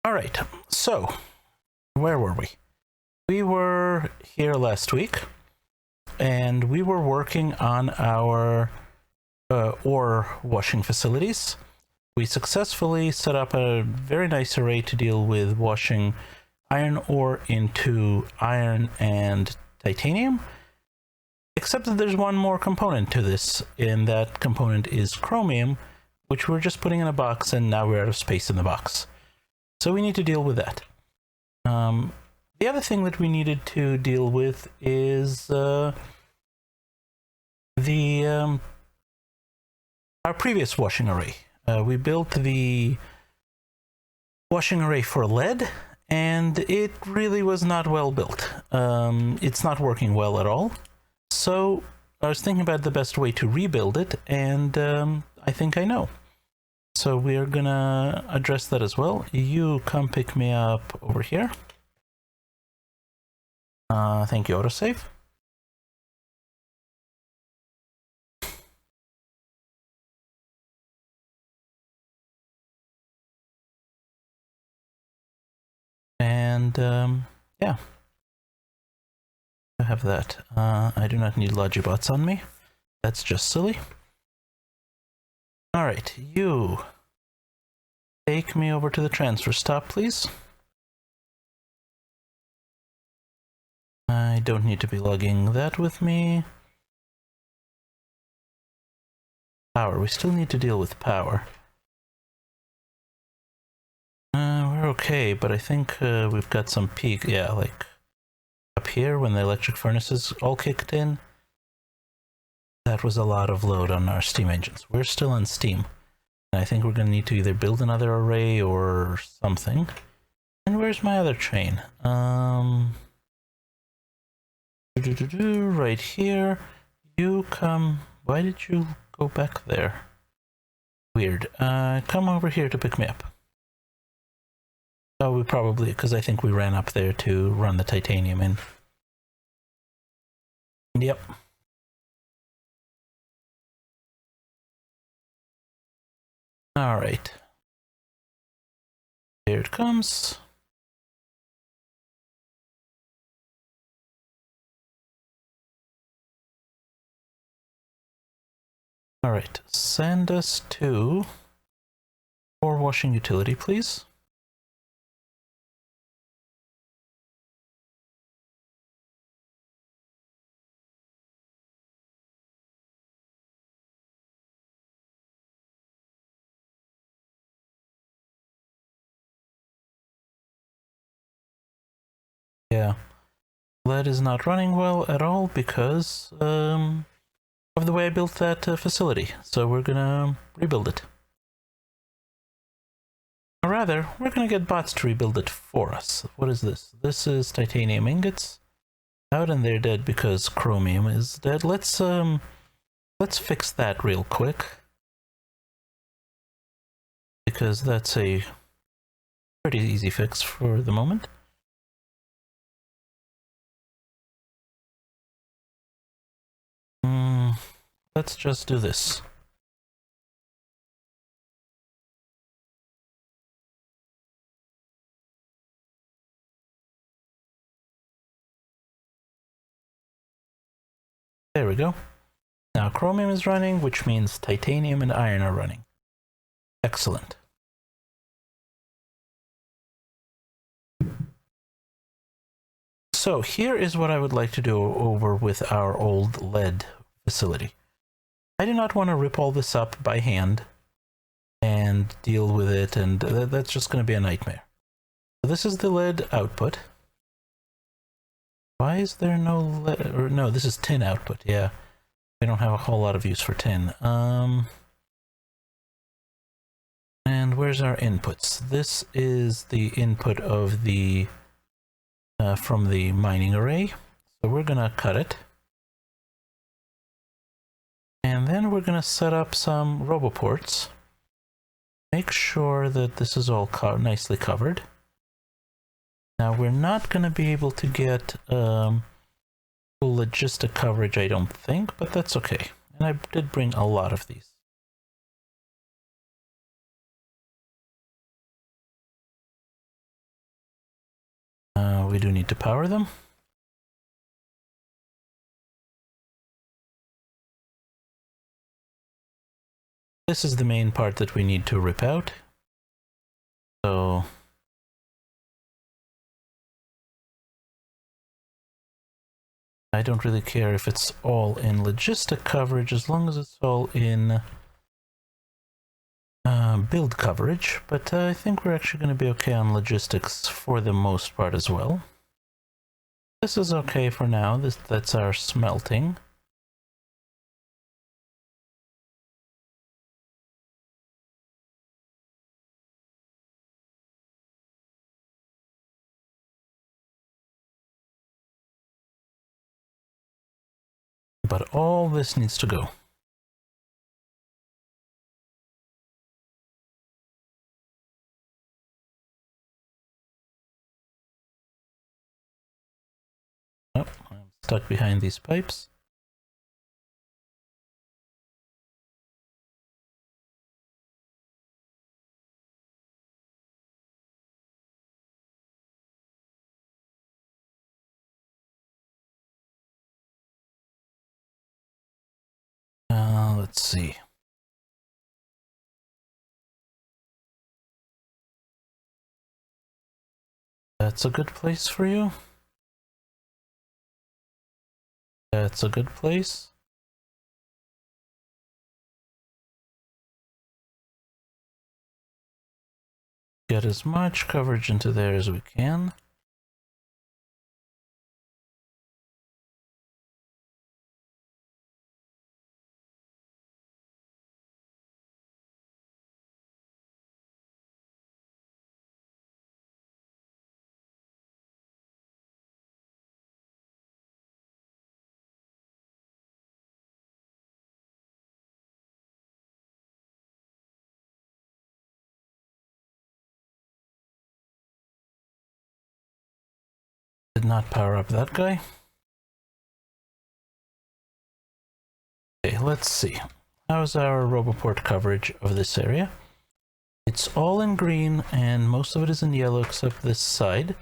All right, so where were we? We were here last week, and we were working on our ore washing facilities. We successfully set up a very nice array to deal with washing iron ore into iron and titanium, except that there's one more component to this, and that component is chromium, which we're just putting in a box, and now we're out of space in the box. So we need to deal with that. The other thing that we needed to deal with is our previous washing array. We built the washing array for lead, and it really was not well built. It's not working well at all. So I was thinking about the best way to rebuild it, and I think I know. So we're gonna address that as well. You come pick me up over here. Thank you, autosave. And yeah, I have that. I do not need Logibots on me. That's just silly. All right, you take me over to the transfer stop, please. I don't need to be lugging that with me. Power, we still need to deal with power. We're okay, but I think we've got some peak, yeah, like up here when the electric furnaces all kicked in. That was a lot of load on our steam engines. We're still on steam. And I think we're going to need to either build another array or something. And where's my other train? Right here. You come... Why did you go back there? Weird. Come over here to pick me up. Oh, we probably... Because I think we ran up there to run the titanium in. Yep. All right. Here it comes. All right, send us to ore washing utility, please. Yeah, lead is not running well at all because of the way I built that facility. So we're gonna rebuild it. Or rather, we're gonna get bots to rebuild it for us. What is this? This is titanium ingots. Out and they're dead because chromium is dead. Let's fix that real quick. Because that's a pretty easy fix for the moment. Let's just do this. There we go. Now chromium is running, which means titanium and iron are running. Excellent. So here is what I would like to do over with our old lead facility. I do not want to rip all this up by hand and deal with it, and that's just going to be a nightmare. So this is the lead output. Why is there no lead? Or no, this is tin output. Yeah, we don't have a whole lot of use for tin. And where's our inputs? This is the input of the from the mining array. So we're gonna cut it. And then we're gonna set up some roboports. Make sure that this is all nicely covered. Now we're not gonna be able to get full logistic coverage, I don't think, but that's okay. And I did bring a lot of these. We do need to power them. This is the main part that we need to rip out. So I don't really care if it's all in logistic coverage as long as it's all in build coverage, but I think we're actually going to be okay on logistics for the most part as well. This is okay for now. That's our smelting. But all this needs to go. Oh, I'm stuck behind these pipes. Let's see. That's a good place for you. That's a good place. Get as much coverage into there as we can. Did not power up that guy. Okay, let's see. How's our Roboport coverage of this area? It's all in green and most of it is in yellow except this side.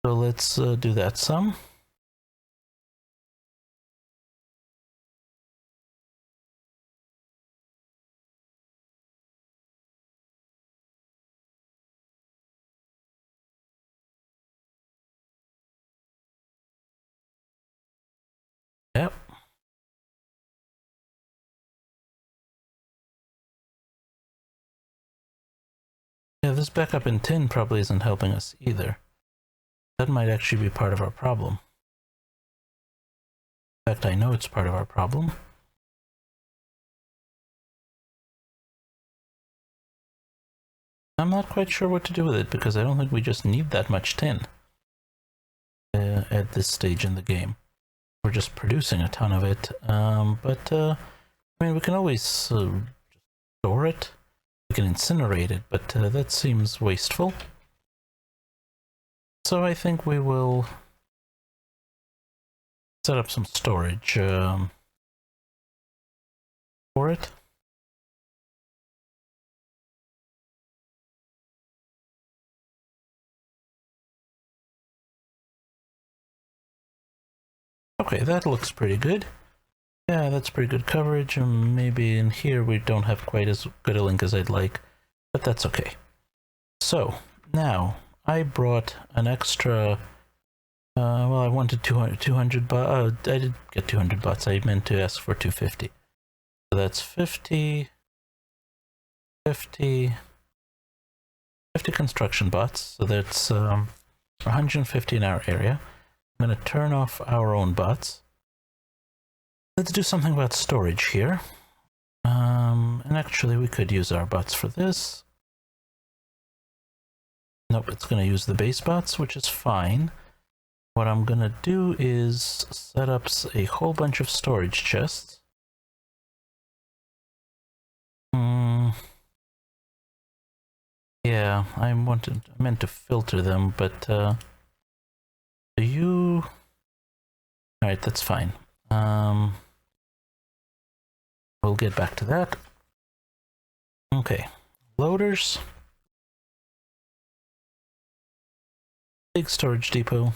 So let's do that some. Yep. Yeah, this backup in tin probably isn't helping us either. That might actually be part of our problem. In fact, I know it's part of our problem. I'm not quite sure what to do with it because I don't think we just need that much tin at this stage in the game. We're just producing a ton of it, but I mean, we can always store it. We can incinerate it, but that seems wasteful. So I think we will set up some storage for it. Okay, that looks pretty good. Yeah, that's pretty good coverage. Maybe in here we don't have quite as good a link as I'd like, but that's okay. So now I brought an extra. Well, I wanted 200 bots. I did get 200 bots. I meant to ask for 250. So that's 50, 50, 50 construction bots. So that's 150 in our area. I'm going to turn off our own bots. Let's do something about storage here. And actually we could use our bots for this. Nope, it's going to use the base bots, which is fine. What I'm going to do is set up a whole bunch of storage chests. Yeah, I meant to filter them, but you... Alright, that's fine. We'll get back to that. Okay, loaders. Big storage depot.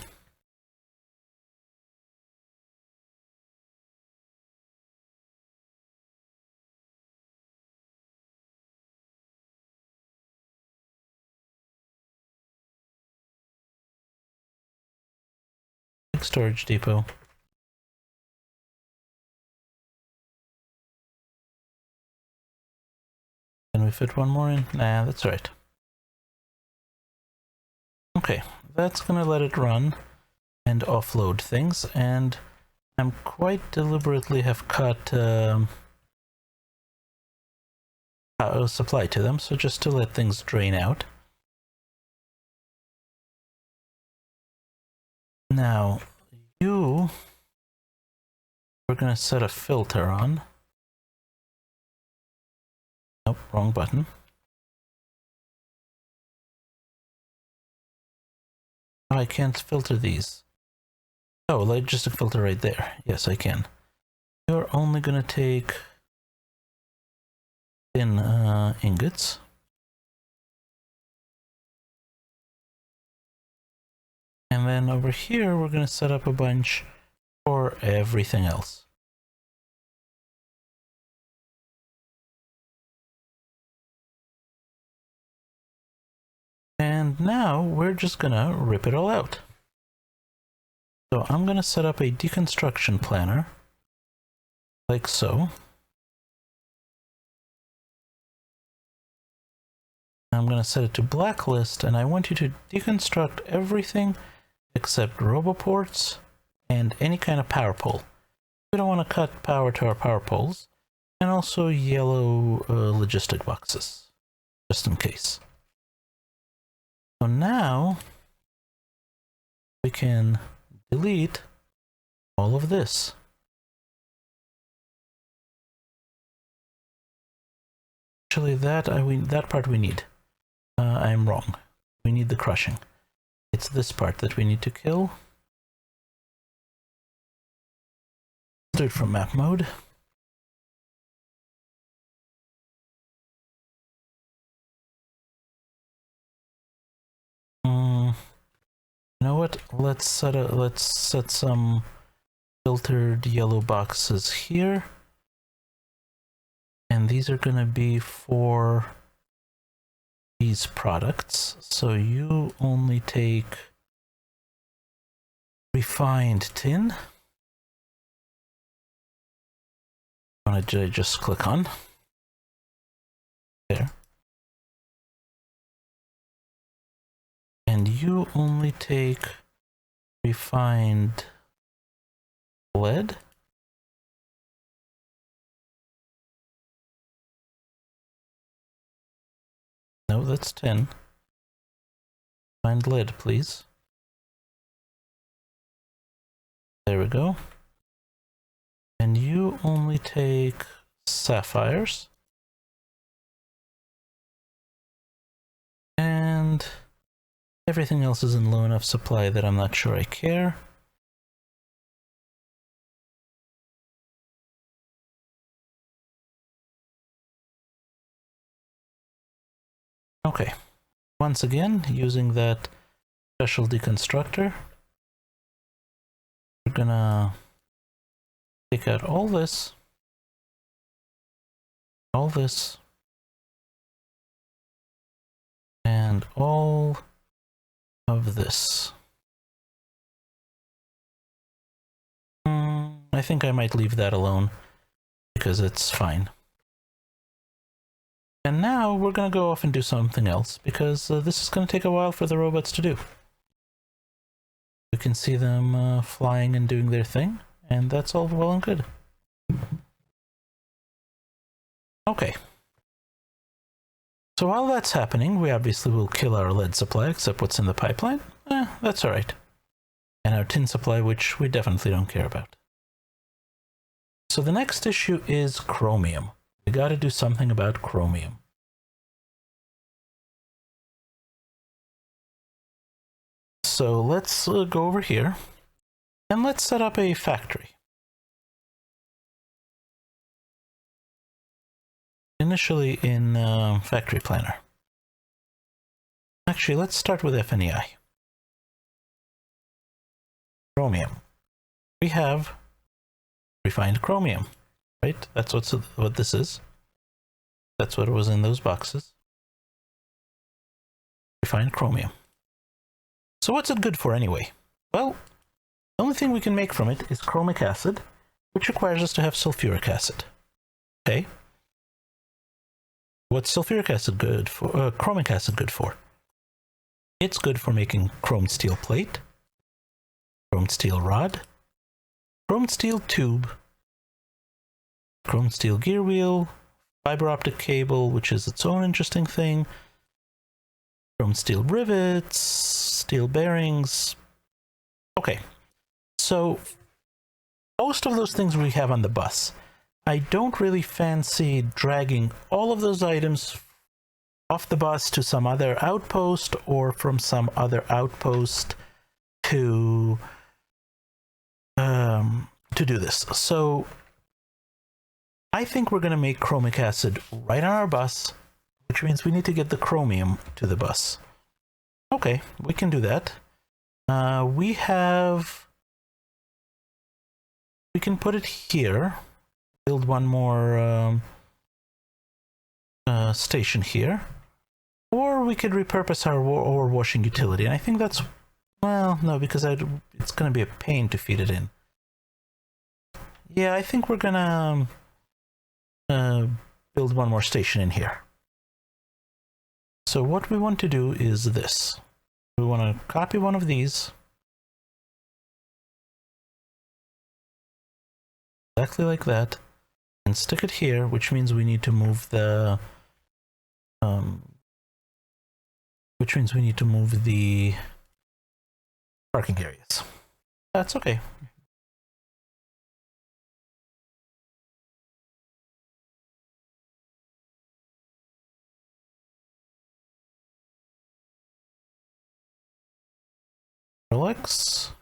Big storage depot. Can we fit one more in? Nah, that's right. Okay, that's gonna let it run and offload things, and I'm quite deliberately have cut supply to them, so just to let things drain out. Now, we're gonna set a filter on. Nope, wrong button. Oh, I can't filter these. Oh, logistic filter right there. Yes, I can. You're only gonna take thin ingots. And then over here, we're gonna set up a bunch for everything else. And now we're just gonna rip it all out. So I'm gonna set up a deconstruction planner, like so. I'm gonna set it to blacklist, and I want you to deconstruct everything except roboports and any kind of power pole. We don't want to cut power to our power poles, and also yellow logistic boxes, just in case. So now we can delete all of this. Actually, that part we need. I'm wrong. We need the crushing. It's this part that we need to kill. Let's do it from map mode. You know what? Let's set some filtered yellow boxes here. And these are gonna be for these products. So you only take refined tin. I'm gonna just click on there. And you only take refined lead. No, that's tin. Refined lead, please. There we go. And you only take sapphires. And everything else is in low enough supply that I'm not sure I care. Okay. Once again, using that special deconstructor, we're gonna take out all this, and all of this. I think I might leave that alone because it's fine. And now we're going to go off and do something else because this is going to take a while for the robots to do. You can see them flying and doing their thing, and that's all well and good. Okay. So while that's happening, we obviously will kill our lead supply, except what's in the pipeline. That's alright. And our tin supply, which we definitely don't care about. So the next issue is chromium. We got to do something about chromium. So let's go over here and let's set up a factory. Initially in Factory Planner. Actually, let's start with FNEI. chromium. We have refined chromium, right? That's what this is. That's what was in those boxes. Refined chromium. So what's it good for anyway? Well, the only thing we can make from it is chromic acid, which requires us to have sulfuric acid. Okay. What's sulfuric acid good for? Chromic acid good for? It's good for making chromed steel plate, chromed steel rod, chromed steel tube, chromed steel gear wheel, fiber optic cable, which is its own interesting thing, chromed steel rivets, steel bearings. Okay, so most of those things we have on the bus. I don't really fancy dragging all of those items off the bus to some other outpost or from some other outpost to do this. So I think we're going to make chromic acid right on our bus, which means we need to get the chromium to the bus. Okay, we can do that. We can put it here, build one more station here, or we could repurpose our ore washing utility. And I think that's, well, no, because it's going to be a pain to feed it in. Yeah, I think we're going to build one more station in here. So what we want to do is this. We want to copy one of these. Exactly like that. And stick it here, which means we need to move the parking areas. That's okay. Relax.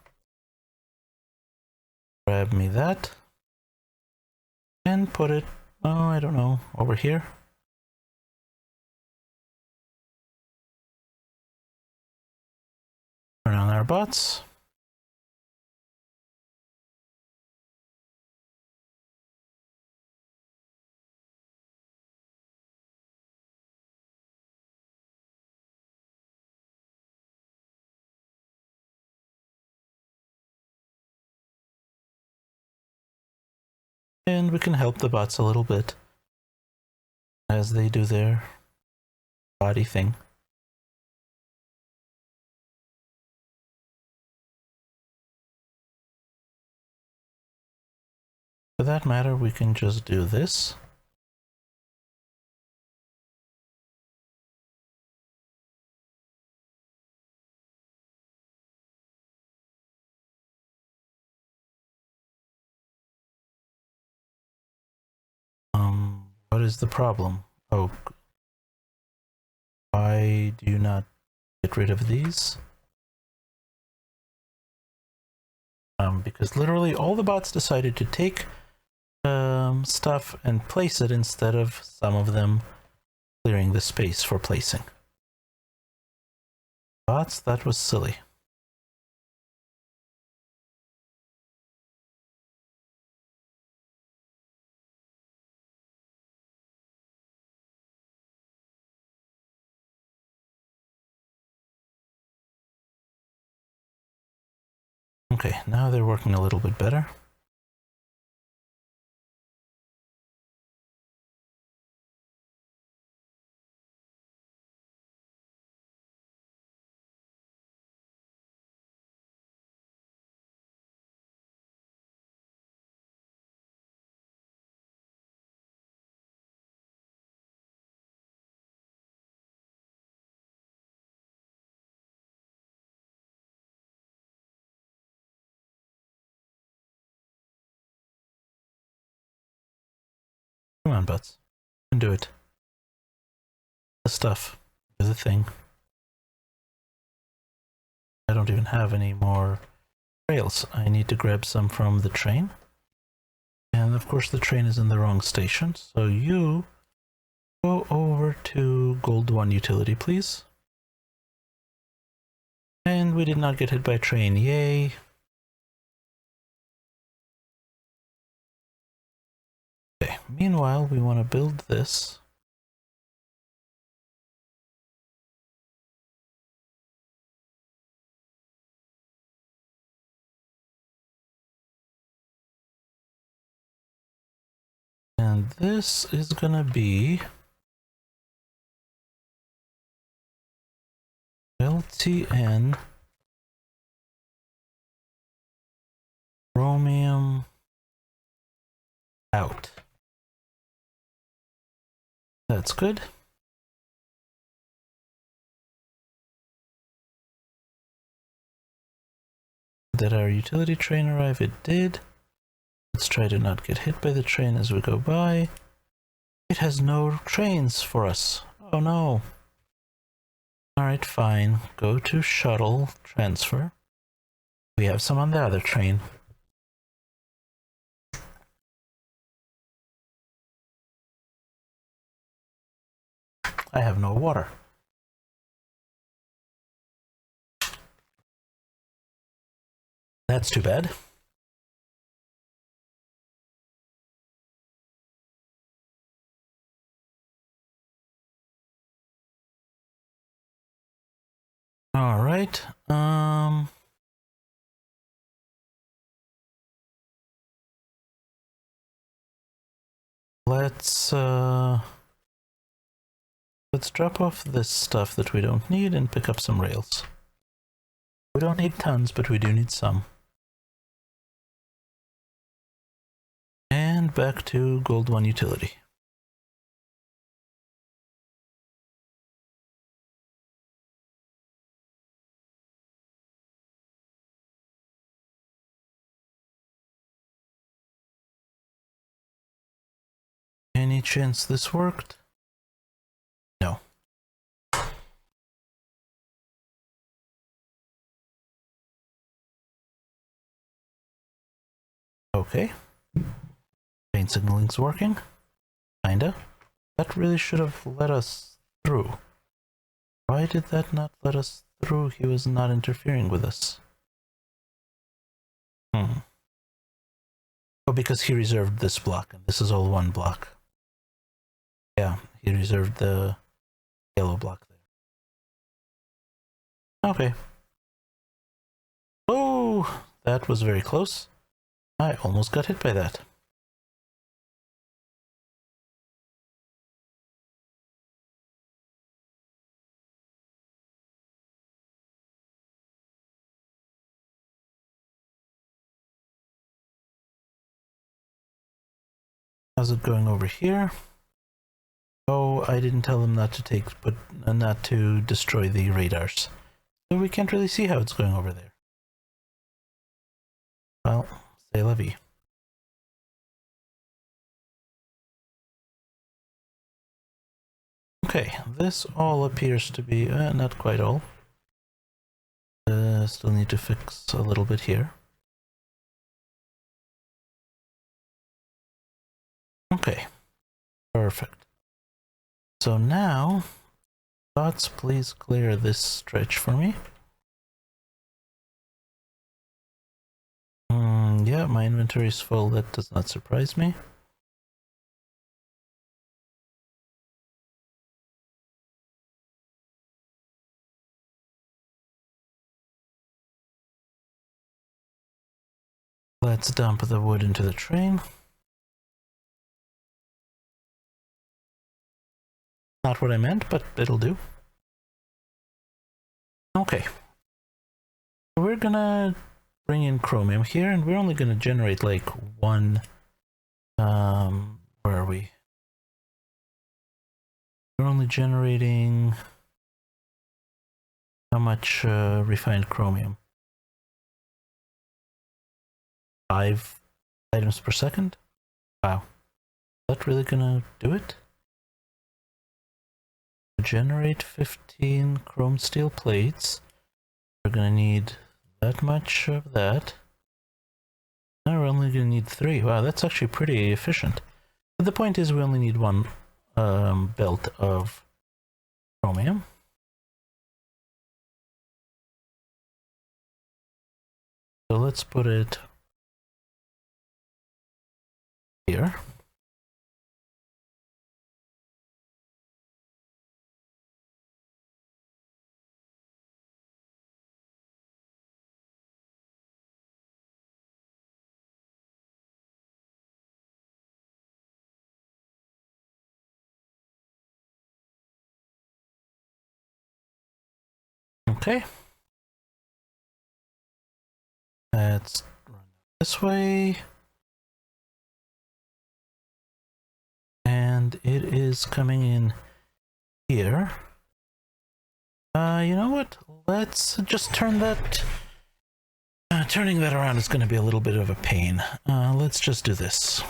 Grab me that. And put it, oh, I don't know, over here. Turn on our bots. And we can help the bots a little bit as they do their body thing. For that matter, we can just do this. What is the problem? Oh, why do you not get rid of these? Because literally all the bots decided to take stuff and place it instead of some of them clearing the space for placing. Bots, that was silly. Okay, now they're working a little bit better. Come on, bots. You can do it. The stuff. Do the thing. I don't even have any more rails. I need to grab some from the train. And of course the train is in the wrong station. So you go over to Gold 1 utility, please. And we did not get hit by a train. Yay. Okay, meanwhile, we want to build this. And this is gonna be LTN chromium out. That's good. Did our utility train arrive? It did. Let's try to not get hit by the train as we go by. It has no trains for us. Oh no. Alright, fine. Go to shuttle transfer. We have some on the other train. I have no water. That's too bad. All right. Let's drop off this stuff that we don't need and pick up some rails. We don't need tons, but we do need some. And back to Gold 1 utility. Any chance this worked? No. Okay. Train signaling's working. Kinda. That really should have let us through. Why did that not let us through? He was not interfering with us. Oh, because he reserved this block, and this is all one block. Yeah, he reserved the yellow block there. Okay. Oh, that was very close. I almost got hit by that. How's it going over here? Oh, I didn't tell them not to not to destroy the radars. So we can't really see how it's going over there. Well, c'est la vie. Okay, this all appears to be, not quite all. Still need to fix a little bit here. Okay, perfect. So now, bots, please clear this stretch for me. Yeah, my inventory is full. That does not surprise me. Let's dump the wood into the train. Not what I meant, but it'll do. Okay. We're gonna bring in chromium here, and we're only gonna generate like one. Where are we? We're only generating how much refined chromium? 5 items per second? Wow. Is that really gonna do it? To generate 15 chrome steel plates, we're gonna need that much of that. Now we're only gonna need 3. Wow, that's actually pretty efficient. But the point is we only need one belt of chromium. So let's put it here. Okay. Let's run this way. And it is coming in here. You know what? Let's just turn that... turning that around is going to be a little bit of a pain. Let's just do this.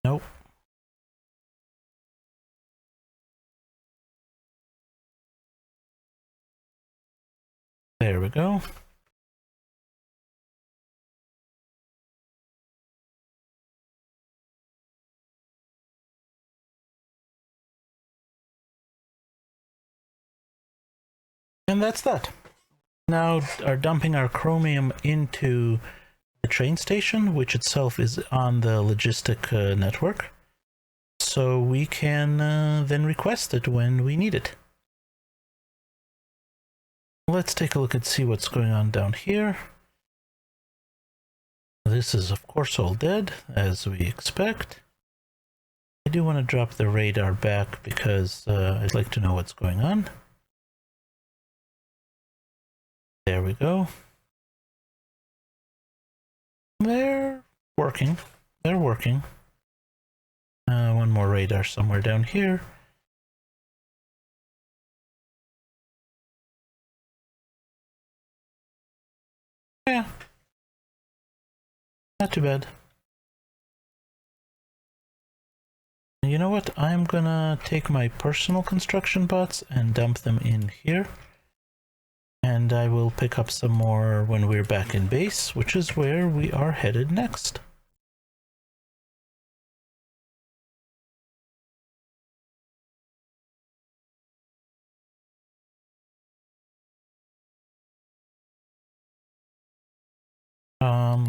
Nope. There we go. And that's that. Now are dumping our chromium into the train station, which itself is on the logistic network. So we can then request it when we need it. Let's take a look and see what's going on down here. This is of course all dead, as we expect. I do want to drop the radar back because I'd like to know what's going on. There we go. They're working. They're working. One more radar somewhere down here. Yeah. Not too bad. You know what? I'm gonna take my personal construction bots and dump them in here. And I will pick up some more when we're back in base, which is where we are headed next.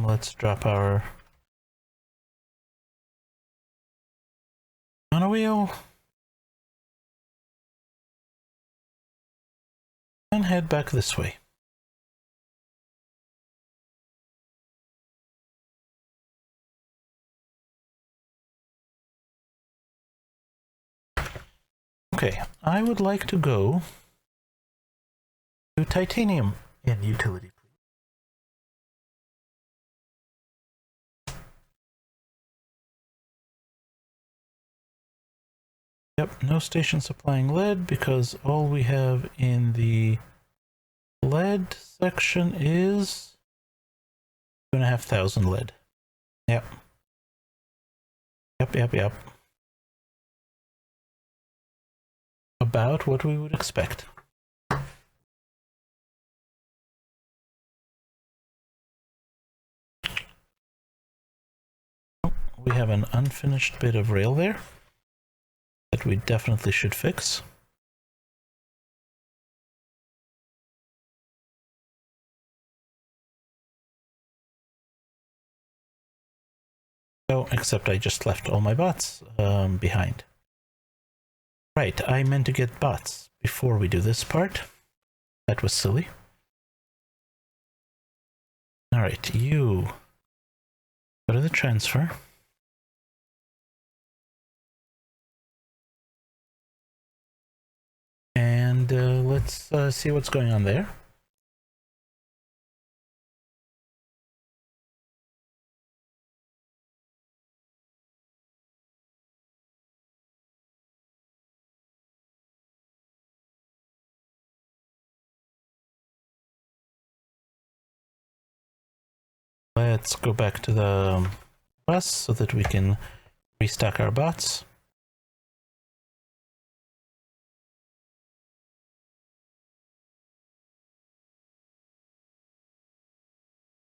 Let's drop our on a wheel and head back this way. Okay, I would like to go to titanium in utility. Yep, no station supplying lead because all we have in the lead section is 2,500 lead. Yep. Yep. About what we would expect. We have an unfinished bit of rail there that we definitely should fix. Oh, except I just left all my bots behind. Right, I meant to get bots before we do this part. That was silly. Alright, you go to the transfer. And let's see what's going on there. Let's go back to the bus so that we can restock our bots.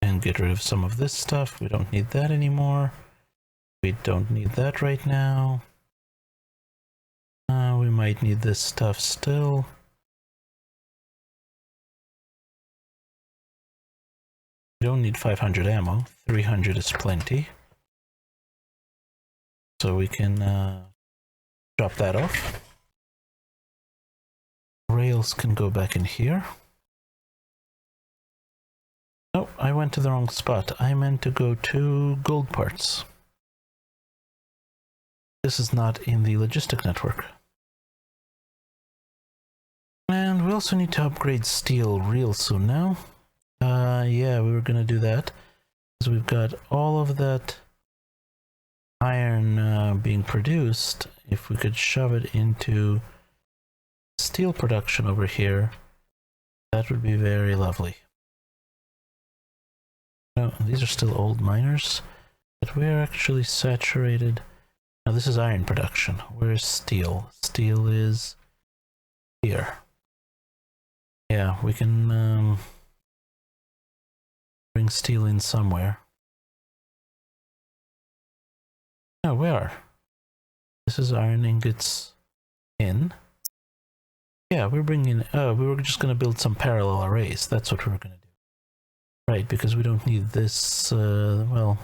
And get rid of some of this stuff. We don't need that anymore. We don't need that right now. We might need this stuff still. We don't need 500 ammo. 300 is plenty. So we can drop that off. Rails can go back in here. Oh, I went to the wrong spot. I meant to go to gold parts. This is not in the logistic network. And we also need to upgrade steel real soon now. Yeah, we were gonna do that. Because we've got all of that iron being produced. If we could shove it into steel production over here, that would be very lovely. No, these are still old miners, but we're actually saturated. Now this is iron production. Where's steel? Steel is here. Yeah, we can bring steel in somewhere. Oh, where? This is iron ingots in. Yeah, we're bringing. We were just gonna build some parallel arrays. That's what we were gonna do. Right, because we don't need this. Well,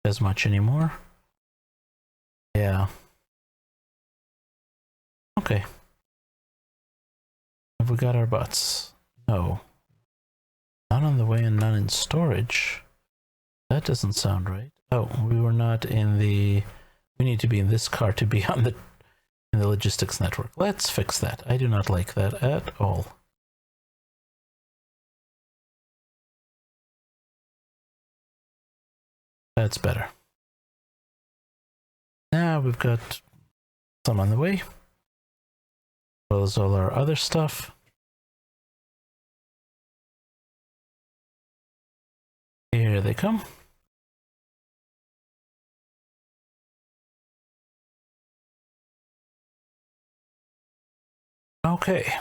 as much anymore. Yeah. Okay. Have we got our butts? No. None on the way and none in storage. That doesn't sound right. Oh, we were not in the... We need to be in this car to be on in the logistics network. Let's fix that. I do not like that at all. That's better. Now we've got some on the way, as well as all our other stuff. Here they come. Okay.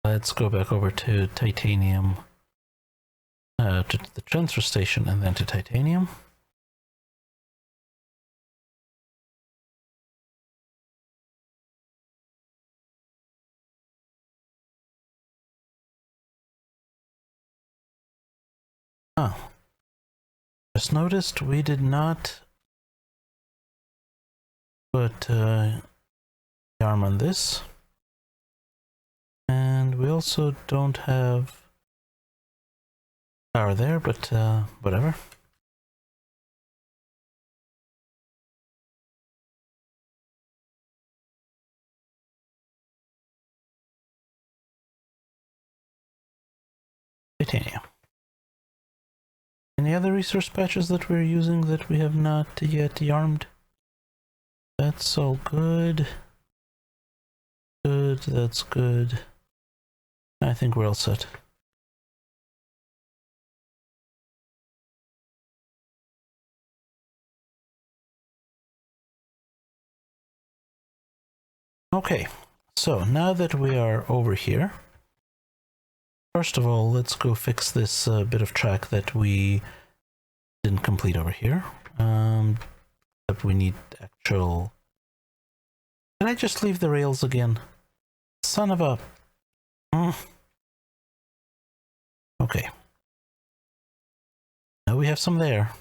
Let's go back over to titanium, to the transfer station, and then to titanium. Oh. Just noticed we did not put yarn on this. And we also don't have power there, but whatever. Titanium. Any other resource patches that we're using that we have not yet yarmed? That's all good. Good, that's good. I think we're all set. Okay, so now that we are over here, first of all, let's go fix this bit of track that we didn't complete over here. But we need actual... Can I just leave the rails again? Son of a... Okay. Now we have some there.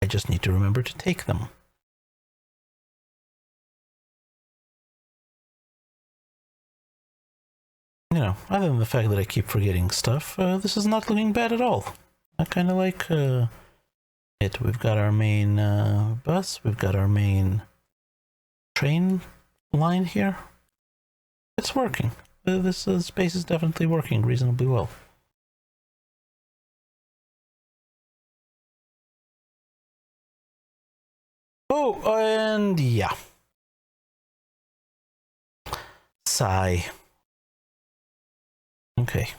I just need to remember to take them. You know, other than the fact that I keep forgetting stuff, this is not looking bad at all. I kind of like it. We've got our main bus, we've got our main train line here. It's working. This space is definitely working reasonably well. Oh, and yeah. Sigh. Okay.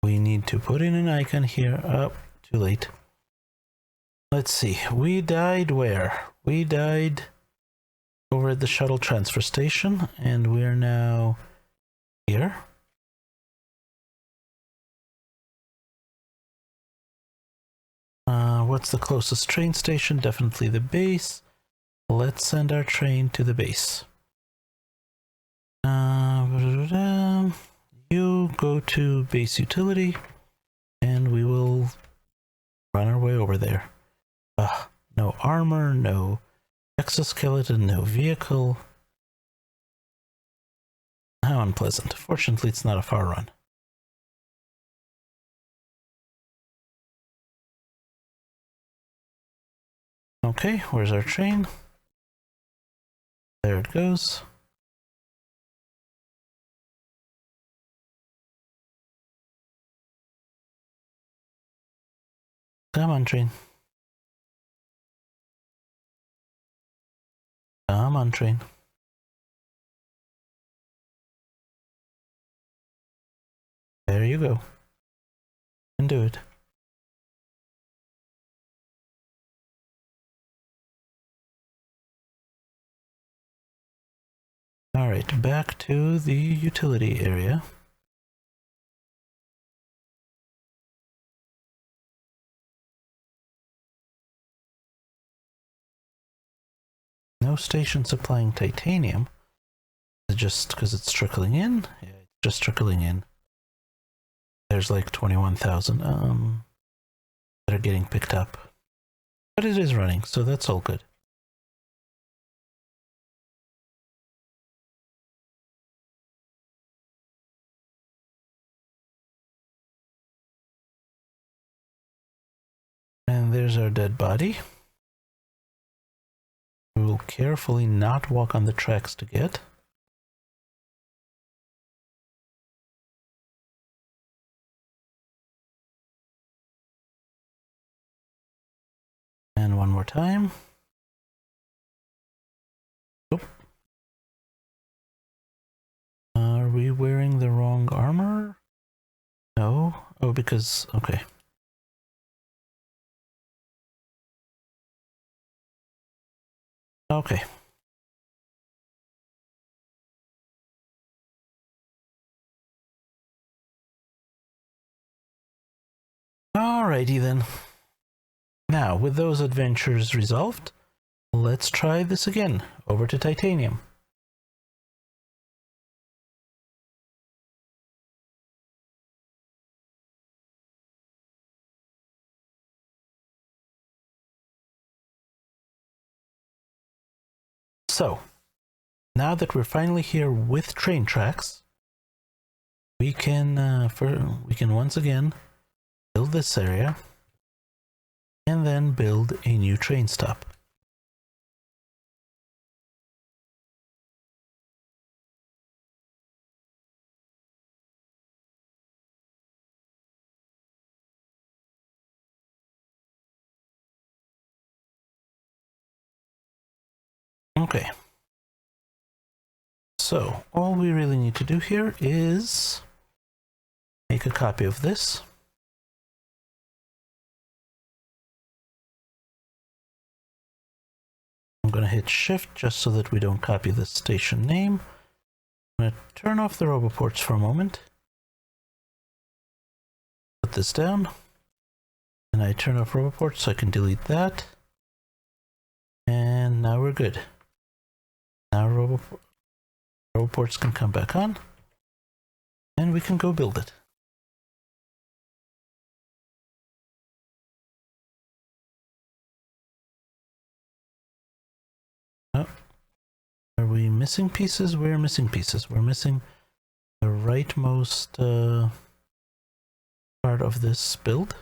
We need to put in an icon here. Oh, too late. Let's see. We died where? We died over at the shuttle transfer station, and we're now here. What's the closest train station? Definitely the base. Let's send our train to the base. You go to base utility, and we will run our way over there. No armor, no Exoskeleton, no vehicle. How unpleasant. Fortunately, it's not a far run. Okay, where's our train? There it goes. Come on, train. Come on, train. There you go. You can do it. Alright, back to the utility area. No station supplying titanium. Just because it's trickling in? Yeah, it's just trickling in. There's like 21,000 that are getting picked up. But it is running, so that's all good. And there's our dead body. We will carefully not walk on the tracks to get. And one more time. Oh. Are we wearing the wrong armor? No. Oh, because... okay. Okay. Alrighty then. Now, with those adventures resolved, let's try this again. Over to titanium. So, now that we're finally here with train tracks, we can once again build this area and then build a new train stop. Okay. So, all we really need to do here is make a copy of this. I'm going to hit shift just so that we don't copy the station name. I'm going to turn off the roboports for a moment. Put this down. And I turn off roboports so I can delete that. And now we're good. Now roboports can come back on. And we can go build it. Oh. Are we missing pieces? We're missing pieces. We're missing the rightmost part of this build.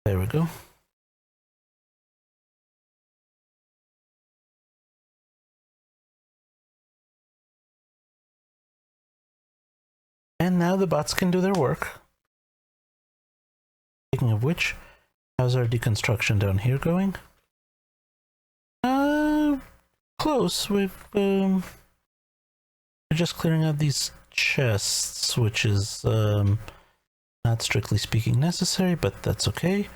There we go. And now the bots can do their work. Speaking of which, how's our deconstruction down here going? Close. We're just clearing out these chests, which is not strictly speaking necessary, but that's okay.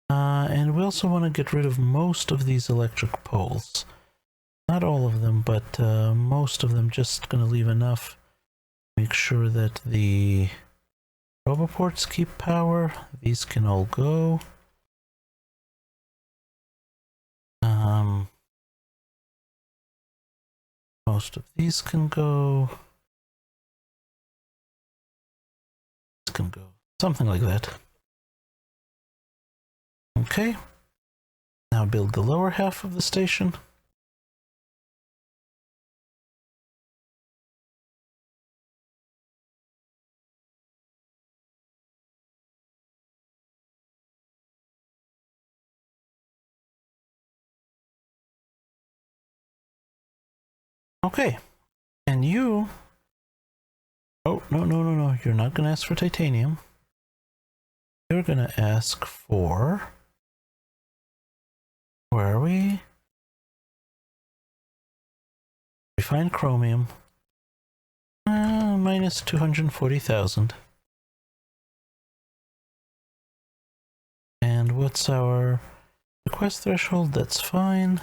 And we also want to get rid of most of these electric poles. Not all of them, but most of them. Just gonna leave enough. Make sure that the roboports keep power. These can all go. Most of these can go. This can go. Something like that. Okay. Now build the lower half of the station. Okay, and you... Oh, no, no, no, no, you're not going to ask for titanium. You're going to ask for... Where are we? Refined chromium. Minus 240,000. And what's our request threshold? That's fine.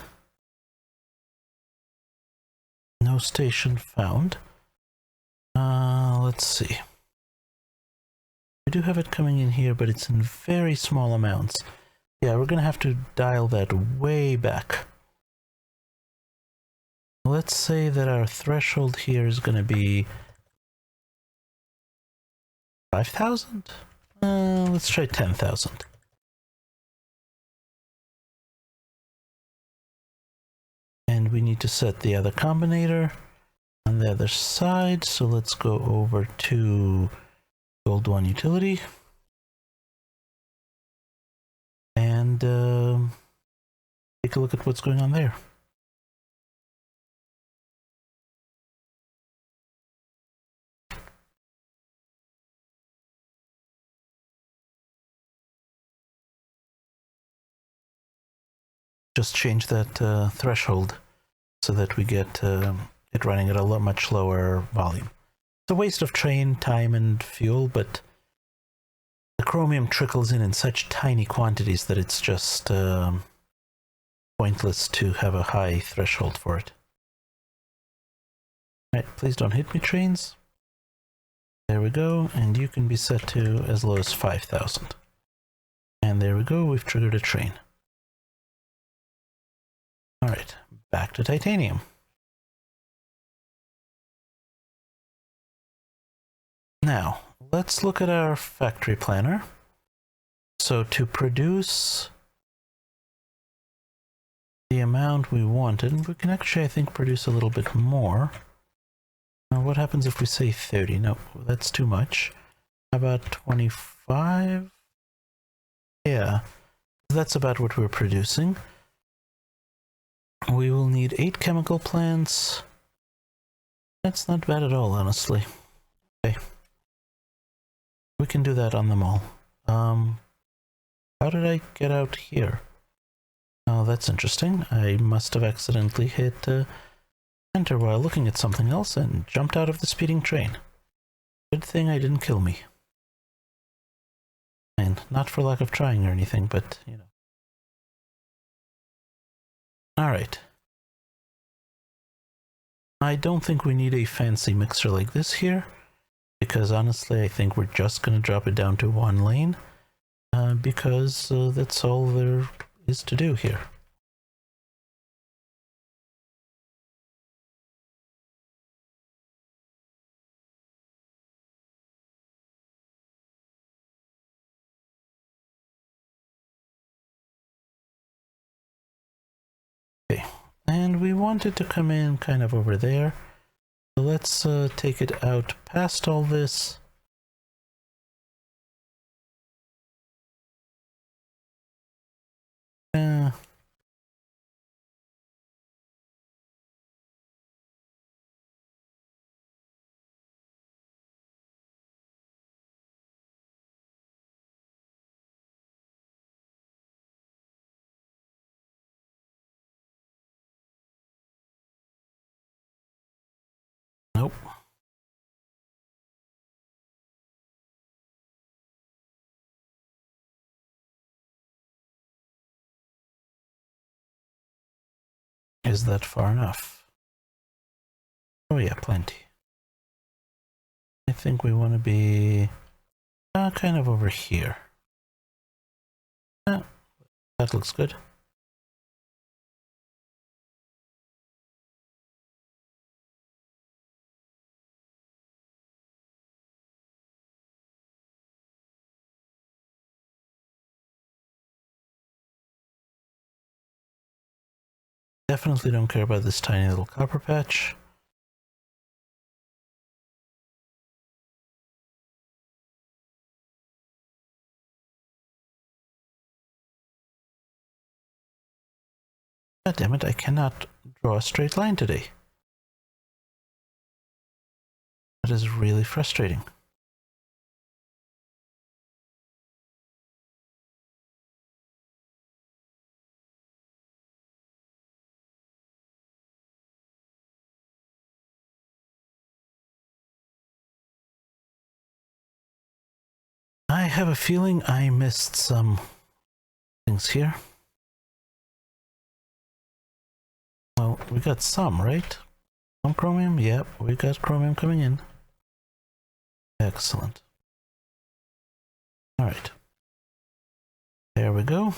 No station found. Let's see. We do have it coming in here, but it's in very small amounts. Yeah, we're gonna have to dial that way back. Let's say that our threshold here is gonna be 5,000? Let's try 10,000. And we need to set the other combinator on the other side, so let's go over to Gold 1 utility. And take a look at what's going on there. Just change that threshold so that we get it running at a much lower volume. It's a waste of train time and fuel, but the chromium trickles in such tiny quantities that it's just pointless to have a high threshold for it. Right, please don't hit me, trains. There we go, and you can be set to as low as 5,000. And there we go, we've triggered a train. Alright, back to titanium. Now, let's look at our factory planner. So to produce the amount we wanted, we can actually, I think, produce a little bit more. Now, what happens if we say 30? No, that's too much. How about 25? Yeah, that's about what we're producing. We will need 8 chemical plants. That's not bad at all, honestly. Okay. We can do that on them all. How did I get out here? Oh, that's interesting. I must have accidentally hit enter while looking at something else and jumped out of the speeding train. Good thing I didn't kill me. And not for lack of trying or anything, but, you know. Alright. I don't think we need a fancy mixer like this here, because honestly I think we're just going to drop it down to 1 lane, because that's all there is to do here. Okay, and we wanted to come in kind of over there, so let's take it out past all this. Nope. Is that far enough? Oh yeah, plenty. I think we want to be kind of over here. That looks good. Definitely don't care about this tiny little copper patch. God damn it, I cannot draw a straight line today. That is really frustrating. I have a feeling I missed some things here. Well, we got some, right? Some chromium? Yep, we got chromium coming in. Excellent. Alright. There we go.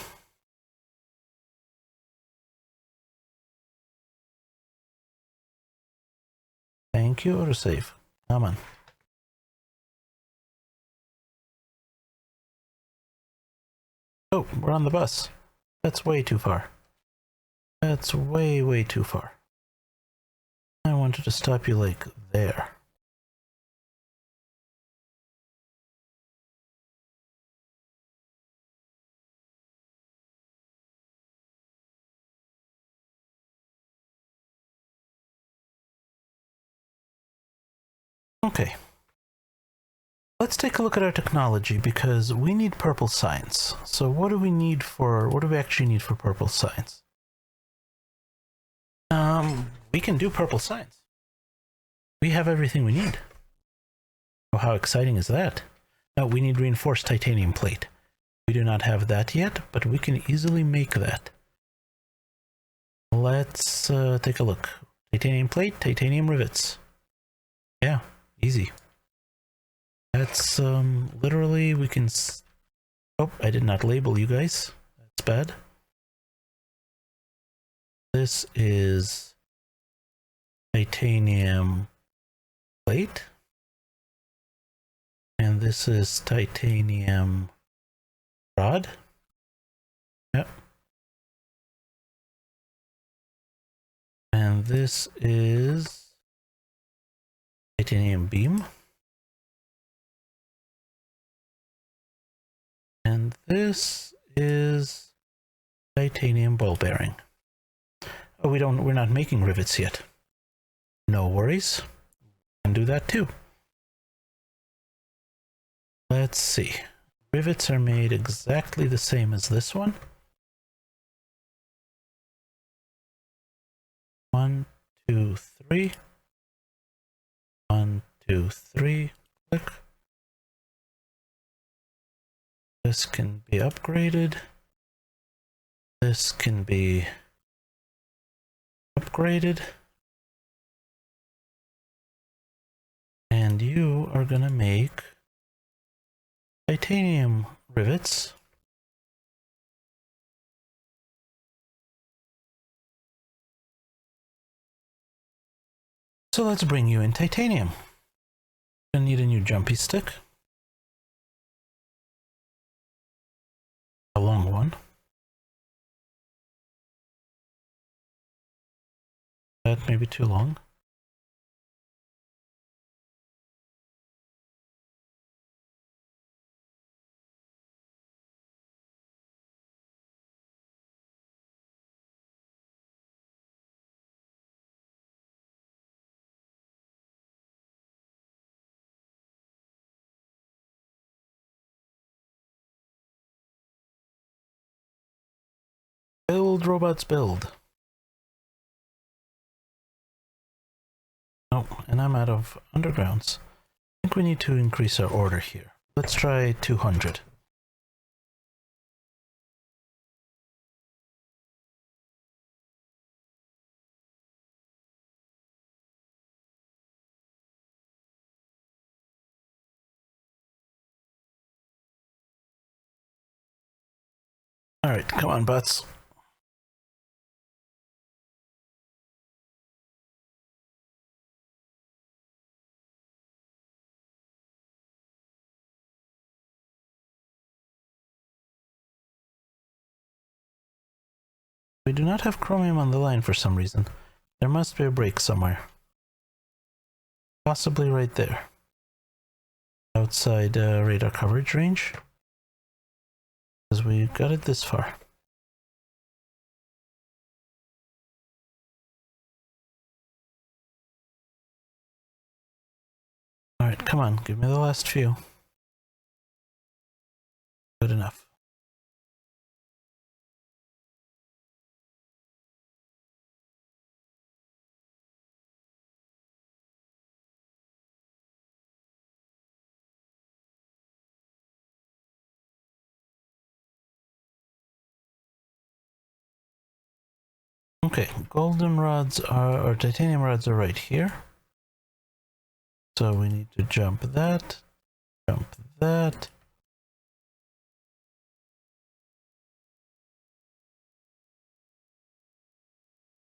Thank you, autosave. Come on. Oh, we're on the bus. That's way too far. That's way, way too far. I wanted to stop you like there. Okay. Let's take a look at our technology because we need purple science. So what do we actually need for purple science? We can do purple science. We have everything we need. Oh, how exciting is that? No, we need reinforced titanium plate. We do not have that yet, but we can easily make that. Let's take a look. Titanium plate, titanium rivets. Yeah, easy. That's literally we can. Oh, I did not label you guys. That's bad. This is titanium plate. And this is titanium rod. Yep. And this is titanium beam. And this is titanium ball bearing. Oh, we're not making rivets yet. No worries. We can do that too. Let's see. Rivets are made exactly the same as this one. 1, 2, 3. 1, 2, 3. Click. This can be upgraded. This can be upgraded. And you are gonna make titanium rivets. So let's bring you in titanium. Gonna need a new jumpy stick. A long one. That may be too long. Build, robots, build. Oh, and I'm out of undergrounds. I think we need to increase our order here. Let's try 200. Alright, come on, butts. We do not have chromium on the line for some reason. There must be a break somewhere. Possibly right there. Outside radar coverage range. Because we got it this far. Alright, come on, give me the last few. Good enough. Okay, golden rods are, or titanium rods are right here. So we need to jump that, jump that.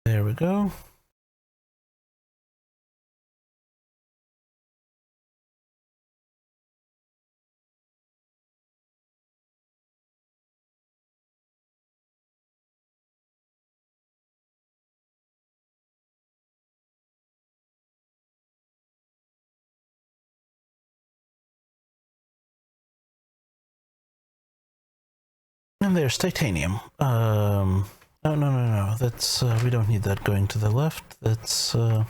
There we go. And there's titanium. No, that's, we don't need that going to the left. That's, I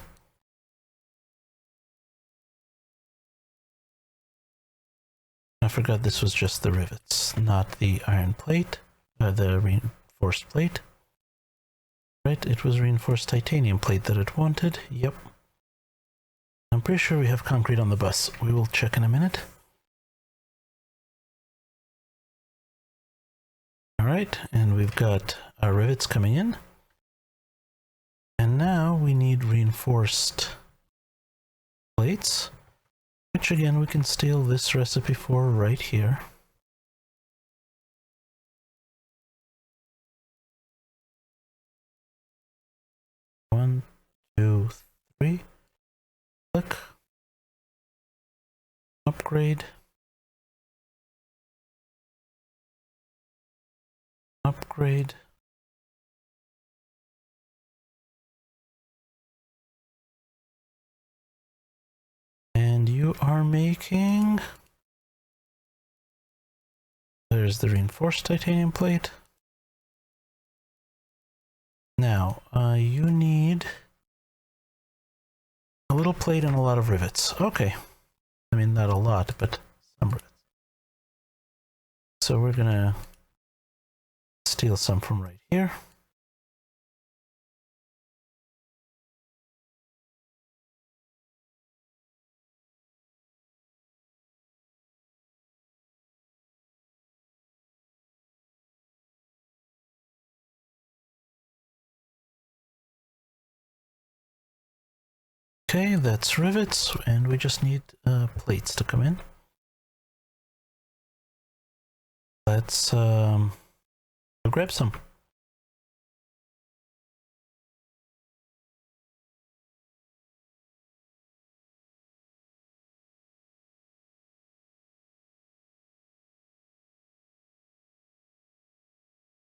forgot this was just the rivets, not the iron plate, the reinforced plate. Right, it was reinforced titanium plate that it wanted. Yep. I'm pretty sure we have concrete on the bus. We will check in a minute. Alright, and we've got our rivets coming in. And now we need reinforced plates, which again we can steal this recipe for right here. One, two, three. Click. Upgrade. Upgrade. And you are making... There's the reinforced titanium plate. Now, you need a little plate and a lot of rivets. Okay. I mean, not a lot, but some rivets. So we're gonna steal some from right here. Okay, that's rivets, and we just need plates to come in. Let's grab some.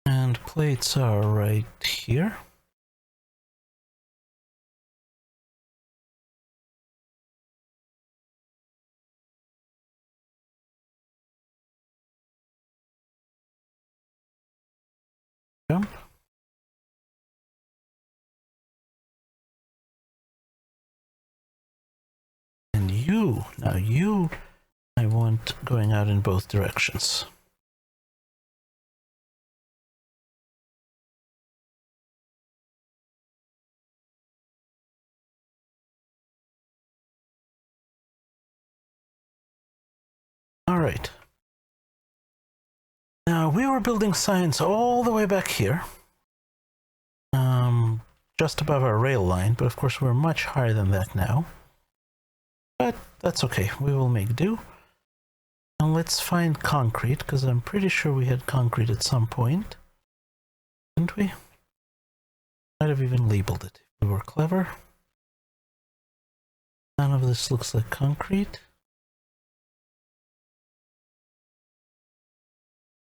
And plates are right here. Jump. And you, now you, I want going out in both directions. All right. Now we were building science all the way back here. Just above our rail line, but of course we're much higher than that now. But that's okay, we will make do. And let's find concrete, because I'm pretty sure we had concrete at some point. Didn't we? Might have even labeled it if we were clever. None of this looks like concrete.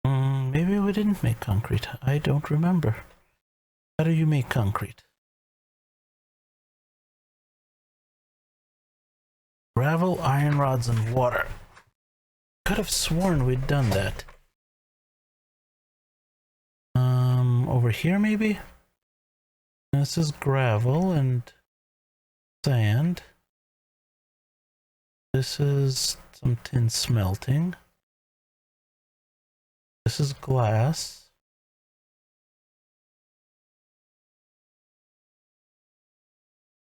Maybe we didn't make concrete. I don't remember. How do you make concrete? Gravel, iron rods, and water. Could have sworn we'd done that. Over here maybe? This is gravel and sand. This is some tin smelting. This is glass.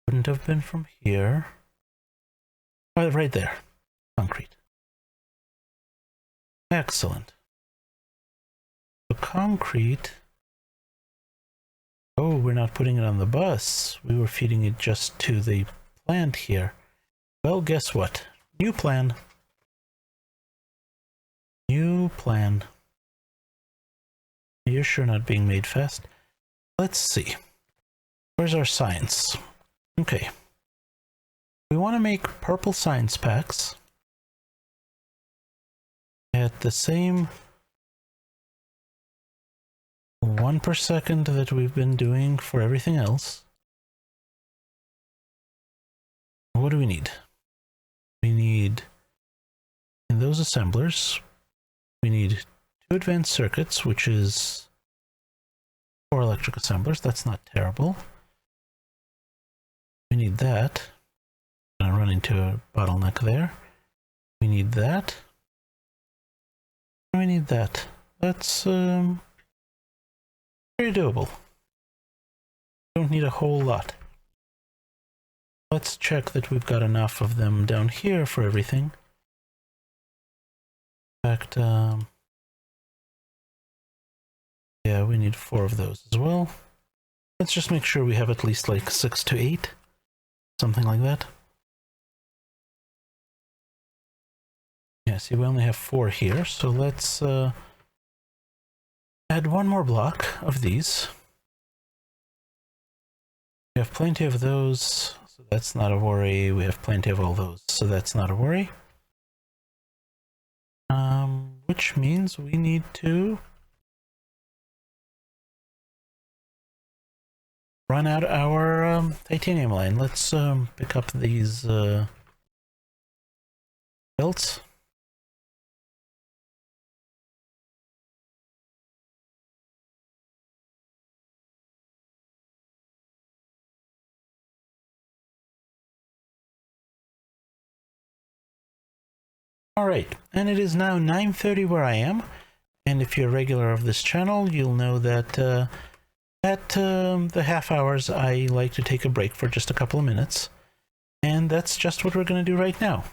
Wouldn't have been from here. Oh, right there. Concrete. Excellent. The concrete. Oh, we're not putting it on the bus. We were feeding it just to the plant here. Well, guess what? New plan. New plan. You're sure not being made fast. Let's see. Where's our science? Okay. We want to make purple science packs at the same 1 per second that we've been doing for everything else. What do we need? We need, in those assemblers, we need 2 advanced circuits, which is 4 electric assemblers. That's not terrible. We need that. I'm gonna run into a bottleneck there. We need that. We need that. That's very doable. Don't need a whole lot. Let's check that we've got enough of them down here for everything. In fact, yeah, we need 4 of those as well. Let's just make sure we have at least like 6 to 8. Something like that. Yeah, see, we only have 4 here, so let's add 1 more block of these. We have plenty of those, so that's not a worry. We have plenty of all those, so that's not a worry. Which means we need to run out our titanium line. Let's pick up these belts. Alright, and it is now 9:30 where I am, and if you're a regular of this channel, you'll know that at the half hours I like to take a break for just a couple of minutes, and that's just what we're going to do right now.